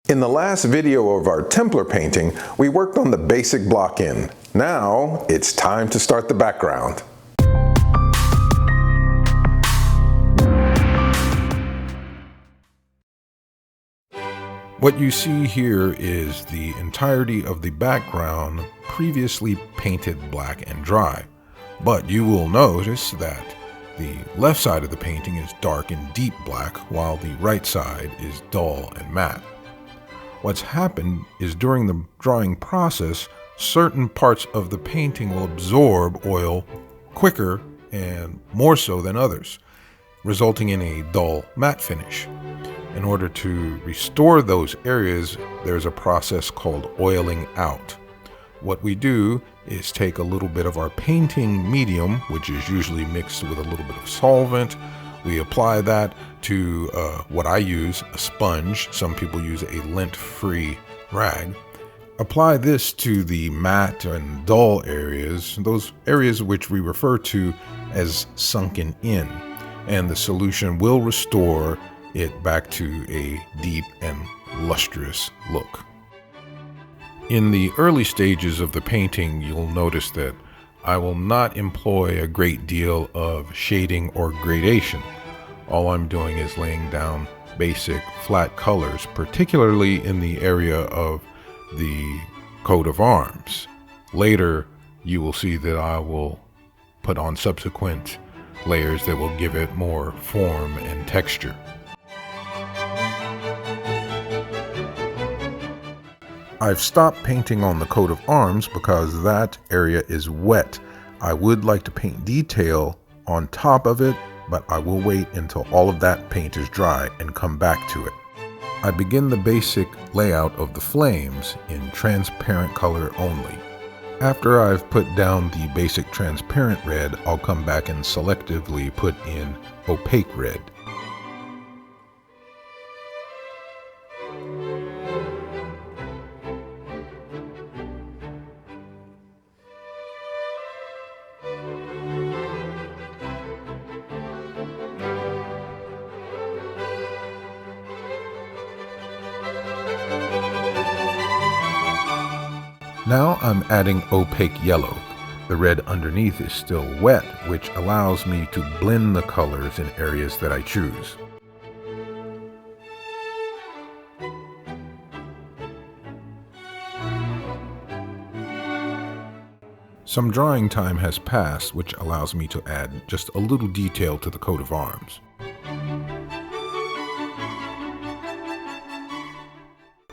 In the last video of our Templar painting, we worked on the basic block in. Now, it's time to start the background. What you see here is the entirety of the background previously painted black and dry. But you will notice that the left side of the painting is dark and deep black, while the right side is dull and matte. What's happened is during the drawing process, certain parts of the painting will absorb oil quicker and more so than others, resulting in a dull matte finish. In order to restore those areas, there's a process called oiling out. What we do is take a little bit of our painting medium, which is usually mixed with a little bit of solvent. We apply that to what I use, a sponge. Some people use a lint-free rag. Apply this to the matte and dull areas, those areas which we refer to as sunken in, and the solution will restore it back to a deep and lustrous look. In the early stages of the painting, you'll notice that I will not employ a great deal of shading or gradation. All I'm doing is laying down basic flat colors, particularly in the area of the coat of arms. Later, you will see that I will put on subsequent layers that will give it more form and texture. I've stopped painting on the coat of arms because that area is wet. I would like to paint detail on top of it, but I will wait until all of that paint is dry and come back to it. I begin the basic layout of the flames in transparent color only. After I've put down the basic transparent red, I'll come back and selectively put in opaque red. Now I'm adding opaque yellow. The red underneath is still wet, which allows me to blend the colors in areas that I choose. Some drying time has passed, which allows me to add just a little detail to the coat of arms.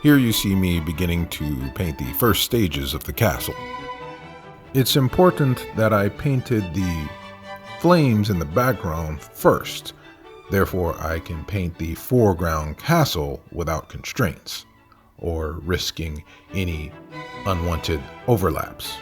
Here you see me beginning to paint the first stages of the castle. It's important that I painted the flames in the background first, therefore I can paint the foreground castle without constraints or risking any unwanted overlaps.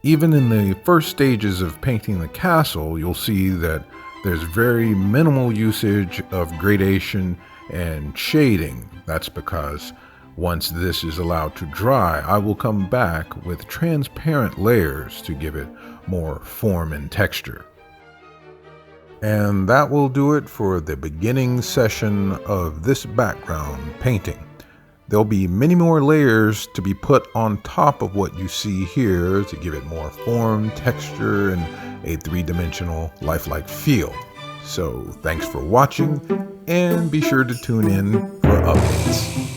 Even in the first stages of painting the castle, you'll see that there's very minimal usage of gradation and shading. That's because once this is allowed to dry, I will come back with transparent layers to give it more form and texture. And that will do it for the beginning session of this background painting. There'll be many more layers to be put on top of what you see here to give it more form, texture, and a three-dimensional, lifelike feel. So thanks for watching, and be sure to tune in for updates.